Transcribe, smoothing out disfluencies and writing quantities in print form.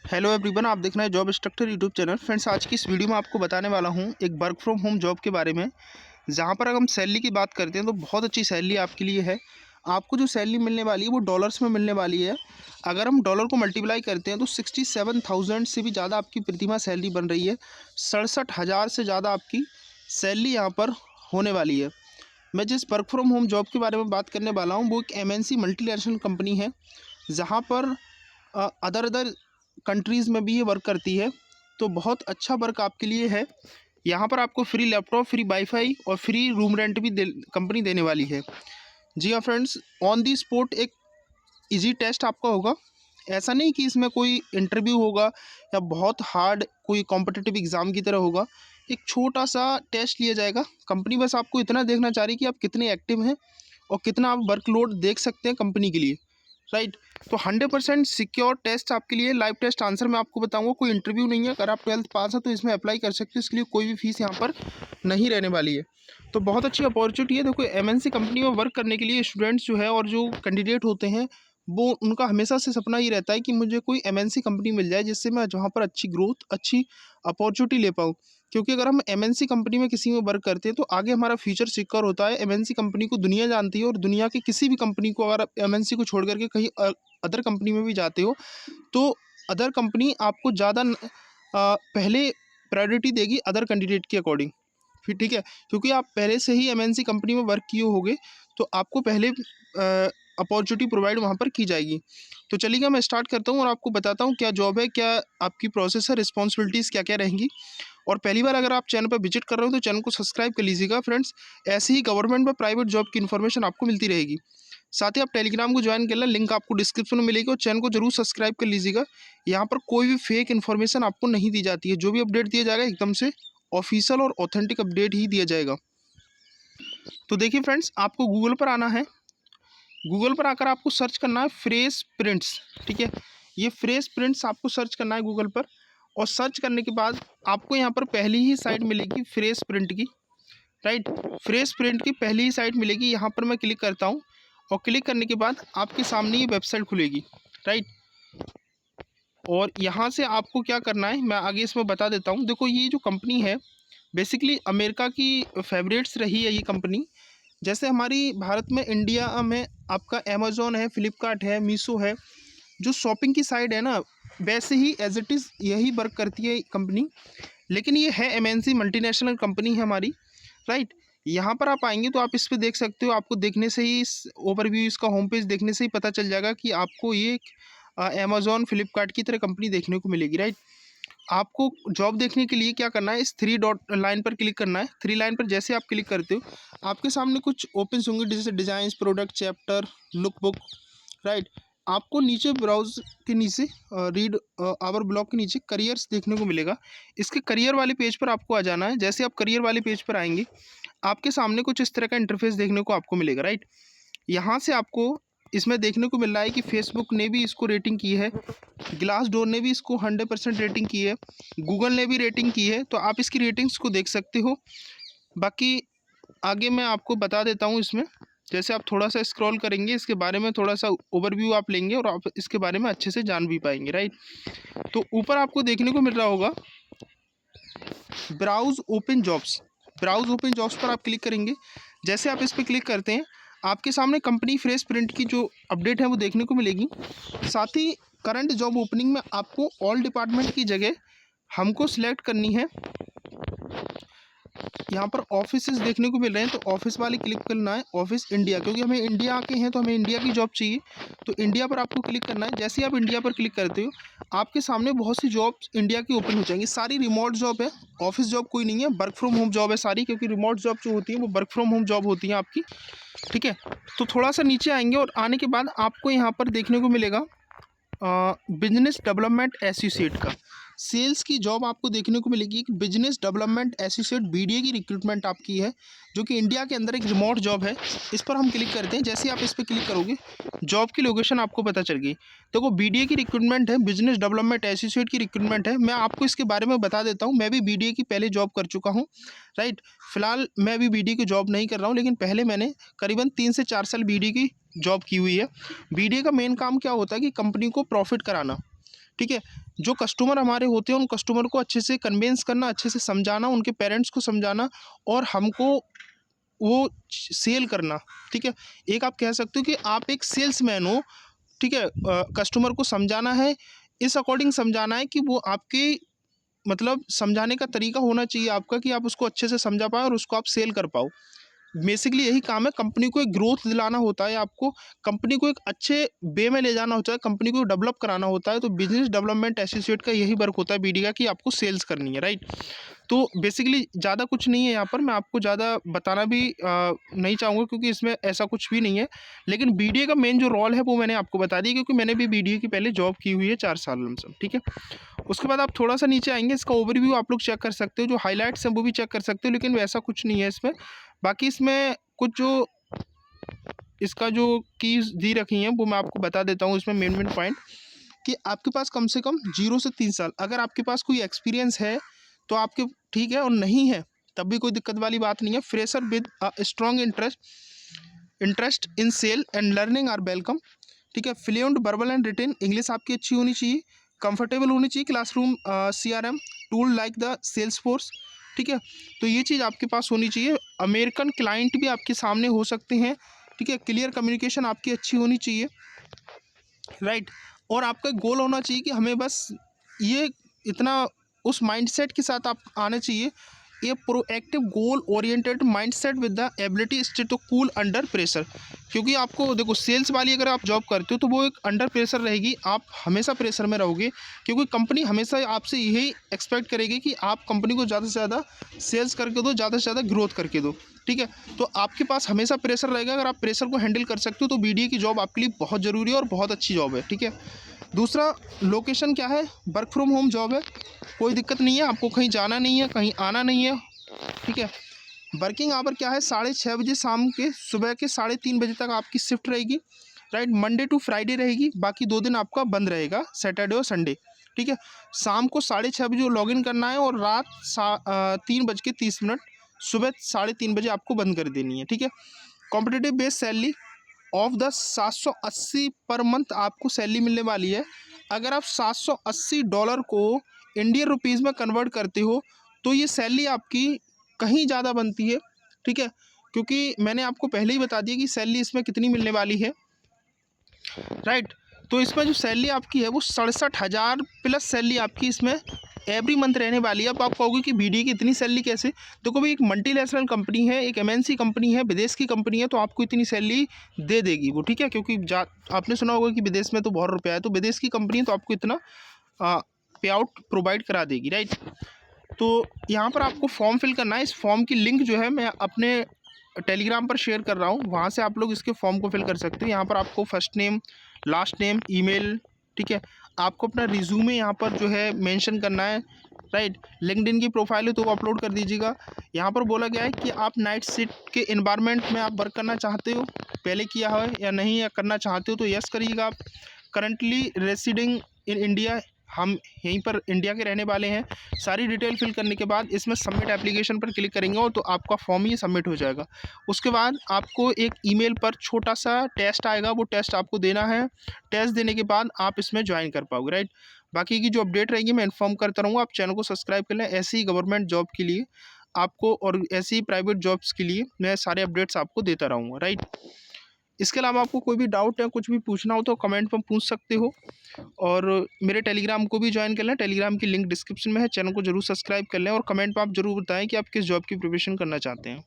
Hello everyone, आप देख रहे हैं job instructor YouTube channel. Friends, आज की इस वीडियो में आपको बताने वाला हूं एक वर्क फ्रॉम होम जॉब के बारे में, जहां पर अगर हम सैलरी की बात करते हैं तो बहुत अच्छी सैलरी आपके लिए है। आपको जो सैलरी मिलने वाली है वो डॉलर्स में मिलने वाली है। अगर हम डॉलर को मल्टीप्लाई करते हैं तो 67,000 से भी ज़्यादा आपकी प्रतिमाह सैलरी बन रही है। 67,000 से ज़्यादा आपकी सैलरी यहाँ पर होने वाली है। मैं जिस वर्क फ्रॉम होम जॉब के बारे में बात करने वाला हूँ वो एक MNC मल्टीनेशनल कंपनी है, जहाँ पर अदर अदर कंट्रीज़ में भी ये वर्क करती है। तो बहुत अच्छा वर्क आपके लिए है। यहाँ पर आपको फ्री लैपटॉप, फ्री वाईफाई और फ्री रूम रेंट भी कंपनी देने वाली है। जी हाँ फ्रेंड्स, ऑन दी स्पॉट एक इजी टेस्ट आपका होगा। ऐसा नहीं कि इसमें कोई इंटरव्यू होगा या बहुत हार्ड कोई कॉम्पिटिटिव एग्ज़ाम की तरह होगा। एक छोटा सा टेस्ट लिया जाएगा। कंपनी बस आपको इतना देखना चाह रही है कि आप कितने एक्टिव हैं और कितना आप वर्कलोड देख सकते हैं कंपनी के लिए, राइट। तो 100% सिक्योर टेस्ट आपके लिए, लाइव टेस्ट आंसर मैं आपको बताऊंगा। कोई इंटरव्यू नहीं है। अगर आप 12th पास है तो इसमें अप्लाई कर सकते हो। इसके लिए कोई भी फीस यहाँ पर नहीं रहने वाली है। तो बहुत अच्छी अपॉर्चुनिटी है। देखो, MNC कंपनी में वर्क करने के लिए स्टूडेंट्स जो है और जो कैंडिडेट होते हैं वो उनका हमेशा से सपना ये रहता है कि मुझे कोई MNC कंपनी मिल जाए जिससे मैं जहाँ पर अच्छी ग्रोथ, अच्छी अपॉर्चुनिटी ले पाऊँ। क्योंकि अगर हम MNC कंपनी में किसी में वर्क करते हैं तो आगे हमारा फ्यूचर सिक्योर होता है। MNC कंपनी को दुनिया जानती है और दुनिया की किसी भी कंपनी को, अगर आप MNC को छोड़ करके कहीं अदर कंपनी में भी जाते हो तो अदर कंपनी आपको ज़्यादा पहले प्रायोरिटी देगी अदर कैंडिडेट के अकॉर्डिंग। फिर ठीक है, क्योंकि आप पहले से ही MNC कंपनी में वर्क किए होगे तो आपको पहले अपॉर्चुनिटी प्रोवाइड वहाँ पर की जाएगी। तो चलिएगा, मैं स्टार्ट करता हूँ और आपको बताता हूँ क्या जॉब है, क्या आपकी प्रोसेस है, रिस्पॉन्सिबिलिटीज़ क्या क्या रहेंगी। और पहली बार अगर आप चैनल पर विजिट कर रहे हो तो चैनल को सब्सक्राइब कर लीजिएगा फ्रेंड्स। ऐसे ही गवर्नमेंट व प्राइवेट जॉब की इन्फॉर्मेशन आपको मिलती रहेगी। साथ ही आप टेलीग्राम को ज्वाइन कर लें, लिंक आपको डिस्क्रिप्शन में मिलेगी। और चैनल को जरूर सब्सक्राइब कर लीजिएगा। यहाँ पर कोई भी फेक इन्फॉर्मेशन आपको नहीं दी जाती है। जो भी अपडेट दिया जाएगा एकदम से ऑफिशियल और ऑथेंटिक अपडेट ही दिया जाएगा। तो देखिए फ्रेंड्स, आपको गूगल पर आना है। गूगल पर आकर आपको सर्च करना है फ्रेश प्रिंट्स। ठीक है, ये फ्रेश प्रिंट्स आपको सर्च करना है गूगल पर। और सर्च करने के बाद आपको यहाँ पर पहली ही साइट मिलेगी फ्रेश प्रिंट की, राइट। फ्रेश प्रिंट की पहली ही साइट मिलेगी। यहाँ पर मैं क्लिक करता हूँ और क्लिक करने के बाद आपके सामने ये वेबसाइट खुलेगी, राइट। और यहाँ से आपको क्या करना है मैं आगे इसमें बता देता हूँ। देखो, ये जो कंपनी है बेसिकली अमेरिका की फेवरेट्स रही है ये कंपनी। जैसे हमारी भारत में, इंडिया में आपका अमेज़ॉन है, फ्लिपकार्ट है, मीशो है, जो शॉपिंग की साइट है ना, वैसे ही एज इट इज़ यही वर्क करती है कंपनी। लेकिन ये है MNC मल्टीनेशनल कंपनी है हमारी, राइट। यहाँ पर आप आएंगे तो आप इस पे देख सकते हो। आपको देखने से ही, इस ओवरव्यू, इसका होम पेज देखने से ही पता चल जाएगा कि आपको ये अमेज़ॉन, फ्लिपकार्ट की तरह कंपनी देखने को मिलेगी, राइट। आपको जॉब देखने के लिए क्या करना है, इस 3 डॉट लाइन पर क्लिक करना है। 3 लाइन पर जैसे आप क्लिक करते हो आपके सामने कुछ ओपन होंगे, जैसे designs, product, chapter, look book, right. आपको नीचे ब्राउज के नीचे रीड आवर ब्लॉग के नीचे करियर्स देखने को मिलेगा। इसके करियर वाले पेज पर आपको आ जाना है। जैसे आप करियर वाले पेज पर आएंगे आपके सामने कुछ इस तरह का इंटरफेस देखने को आपको मिलेगा, राइट। यहाँ से आपको इसमें देखने को मिल रहा है कि फेसबुक ने भी इसको रेटिंग की है, ग्लास डोर ने भी इसको 100% रेटिंग की है, गूगल ने भी रेटिंग की है। तो आप इसकी रेटिंग्स को देख सकते हो। बाकी आगे मैं आपको बता देता हूँ इसमें। जैसे आप थोड़ा सा स्क्रॉल करेंगे, इसके बारे में थोड़ा सा ओवरव्यू आप लेंगे और आप इसके बारे में अच्छे से जान भी पाएंगे, राइट। तो ऊपर आपको देखने को मिल रहा होगा browse open jobs. Browse open jobs पर आप क्लिक करेंगे। जैसे आप इस पर क्लिक करते हैं आपके सामने कंपनी फ्रेश प्रिंट की जो अपडेट है वो देखने को मिलेगी। साथ ही करंट जॉब ओपनिंग में आपको ऑल डिपार्टमेंट की जगह हमको सिलेक्ट करनी है। यहाँ पर ऑफिसेज देखने को मिल रहे हैं तो ऑफिस वाले क्लिक करना है, ऑफिस इंडिया, क्योंकि हमें इंडिया के हैं तो हमें इंडिया की जॉब चाहिए। तो इंडिया पर आपको क्लिक करना है। जैसे ही आप इंडिया पर क्लिक करते हो आपके सामने बहुत सी जॉब्स इंडिया की ओपन हो जाएंगी। सारी रिमोट जॉब है, ऑफिस जॉब कोई नहीं है, वर्क फ्रॉम होम जॉब है सारी। क्योंकि रिमोट जॉब जो होती है वो वर्क फ्रॉम होम जॉब होती है आपकी, ठीक है। तो थोड़ा सा नीचे आएंगे और आने के बाद आपको यहाँ पर देखने को मिलेगा बिजनेस डेवलपमेंट एसोसिएट का सेल्स की जॉब आपको देखने को मिलेगी। बिजनेस डेवलपमेंट एसोसिएट BDA की रिक्रूटमेंट आपकी है, जो कि इंडिया के अंदर एक रिमोट जॉब है। इस पर हम क्लिक करते हैं। जैसे आप इस पर क्लिक करोगे जॉब की लोकेशन आपको पता चल गई। तो वो BDA की रिक्रूटमेंट है, बिजनेस डेवलपमेंट एसोसिएट की रिक्रूटमेंट है। मैं आपको इसके बारे में बता देता हूँ। मैं भी BDA की पहले जॉब कर चुका हूँ, राइट। फिलहाल मैं अभी BDA की जॉब नहीं कर रहा हूँ, लेकिन पहले मैंने करीबन 3 से 4 साल BDA की जॉब की हुई है। BDA का मेन काम क्या होता है कि कंपनी को प्रॉफिट कराना, ठीक है। जो कस्टमर हमारे होते हैं उन कस्टमर को अच्छे से कन्विंस करना, अच्छे से समझाना, उनके पेरेंट्स को समझाना और हमको वो सेल करना। ठीक है। एक आप कह सकते हो कि आप एक सेल्समैन हो। ठीक है। कस्टमर को समझाना है, इस अकॉर्डिंग समझाना है कि वो आपके मतलब समझाने का तरीका होना चाहिए आपका कि आप उसको अच्छे से समझा पाओ और उसको आप सेल कर पाओ। बेसिकली यही काम है, कंपनी को एक ग्रोथ दिलाना होता है आपको, कंपनी को एक अच्छे वे में ले जाना होता है, कंपनी को डेवलप कराना होता है। तो बिजनेस डेवलपमेंट एसोसिएट का यही वर्क होता है बीडी का, कि आपको सेल्स करनी है, राइट। तो बेसिकली ज़्यादा कुछ नहीं है यहाँ पर, मैं आपको ज़्यादा बताना भी नहीं चाहूँगा क्योंकि इसमें ऐसा कुछ भी नहीं है। लेकिन बीडीए का मेन जो रोल है वो मैंने आपको बता दिया, क्योंकि मैंने भी बीडीए की पहले जॉब की हुई है 4 साल लमसम। ठीक है। उसके बाद आप थोड़ा सा नीचे आएंगे, इसका ओवरव्यू आप लोग चेक कर सकते हो, जो हाईलाइट्स हैं वो भी चेक कर सकते हो, लेकिन वैसा कुछ नहीं है इसमें। बाकी इसमें कुछ जो इसका जो कीज़ दी रखी हैं वो मैं आपको बता देता हूँ। इसमें मेन पॉइंट कि आपके पास कम से कम 0 से 3 साल, अगर आपके पास कोई एक्सपीरियंस है तो आपके ठीक है, और नहीं है तब भी कोई दिक्कत वाली बात नहीं है। Fresher with strong interest in sale and learning are welcome. ठीक है। Fluent verbal and written English आपकी अच्छी होनी चाहिए, कंफर्टेबल होनी चाहिए classroom CRM tool like the Salesforce. ठीक है। तो ये चीज़ आपके पास होनी चाहिए। अमेरिकन क्लाइंट भी आपके सामने हो सकते हैं। ठीक है। क्लियर कम्युनिकेशन आपकी अच्छी होनी चाहिए, राइट। और आपका गोल होना चाहिए कि हमें बस ये इतना उस माइंडसेट के साथ आप आना चाहिए, a proactive goal oriented mindset with the ability stay to cool under pressure. क्योंकि आपको देखो, सेल्स वाली अगर आप जॉब करते हो तो वो एक अंडर प्रेशर रहेगी, आप हमेशा प्रेशर में रहोगे, क्योंकि कंपनी हमेशा आपसे यही एक्सपेक्ट करेगी कि आप कंपनी को ज़्यादा से ज़्यादा सेल्स करके दो, ज़्यादा से ज़्यादा ग्रोथ करके दो। ठीक है। तो आपके पास हमेशा प्रेशर रहेगा, अगर आप प्रेशर को हैंडल कर सकते हो तो बीडीए की जॉब आपके लिए बहुत ज़रूरी है और बहुत अच्छी जॉब है। ठीक है। दूसरा, लोकेशन क्या है, वर्क फ्रॉम होम जॉब है, कोई दिक्कत नहीं है, आपको कहीं जाना नहीं है, कहीं आना नहीं है। ठीक है। वर्किंग आवर क्या है, 6:30 बजे शाम के, सुबह के 3:30 बजे तक आपकी शिफ्ट रहेगी, राइट। मंडे टू फ्राइडे रहेगी, बाकी 2 दिन आपका बंद रहेगा, सैटरडे और संडे। ठीक है। शाम को 6:30 बजे लॉग इन करना है और रात 3:30, सुबह 3:30 बजे आपको बंद कर देनी है। ठीक है। Competitive base salary of the 780 per month आपको सैलरी मिलने वाली है। अगर आप $780 को इंडियन रुपीज़ में कन्वर्ट करते हो तो ये सैलरी आपकी कहीं ज़्यादा बनती है। ठीक है। क्योंकि मैंने आपको पहले ही बता दिया कि सैलरी इसमें कितनी मिलने वाली है, राइट। तो इसमें जो सैलरी आपकी है वो 67,000 प्लस सैलरी आपकी इसमें एवरी मंथ रहने वाली है। अब आप कहोगे कि बीडी की इतनी सैलरी कैसे? देखो भाई, एक मल्टीनेशनल कंपनी है, एक एमएनसी कंपनी है, विदेश की कंपनी है, तो आपको इतनी सैलरी दे देगी वो। ठीक है। क्योंकि आपने सुना होगा कि विदेश में तो बहुत रुपया है, तो विदेश की कंपनी है तो आपको इतना पे आउट प्रोवाइड करा देगी, राइट। तो यहाँ पर आपको फॉर्म फिल करना है। इस फॉर्म की लिंक जो है मैं अपने टेलीग्राम पर शेयर कर रहा हूँ, वहाँ से आप लोग इसके फॉर्म को फिल कर सकते हैं। यहाँ पर आपको first name, last name, email, ठीक है, आपको अपना रिज्यूमे यहाँ पर जो है मेंशन करना है, राइट। लिंक्डइन की प्रोफाइल है तो वो अपलोड कर दीजिएगा। यहाँ पर बोला गया है कि आप नाइट शिफ्ट के इन्वायरमेंट में आप वर्क करना चाहते हो, पहले किया है या नहीं, या करना चाहते हो तो यस करिएगा आप। करंटली रेसिडिंग इन इंडिया, हम यहीं पर इंडिया के रहने वाले हैं। सारी डिटेल फिल करने के बाद इसमें सबमिट एप्लीकेशन पर क्लिक करेंगे और तो आपका फॉर्म ही सबमिट हो जाएगा। उसके बाद आपको एक ईमेल पर छोटा सा टेस्ट आएगा, वो टेस्ट आपको देना है। टेस्ट देने के बाद आप इसमें ज्वाइन कर पाओगे, राइट। बाकी की जो अपडेट रहेगी मैं इन्फॉर्म करता रहूँगा। आप चैनल को सब्सक्राइब कर लें, ऐसी ही गवर्नमेंट जॉब के लिए आपको और ऐसी ही प्राइवेट जॉब्स के लिए मैं सारे अपडेट्स आपको देता रहूँगा, राइट। इसके अलावा आपको कोई भी डाउट या कुछ भी पूछना हो तो कमेंट में पूछ सकते हो, और मेरे टेलीग्राम को भी ज्वाइन कर लें। टेलीग्राम की लिंक डिस्क्रिप्शन में है, चैनल को जरूर सब्सक्राइब कर लें और कमेंट में आप जरूर बताएं कि आप किस जॉब की प्रिपरेशन करना चाहते हैं।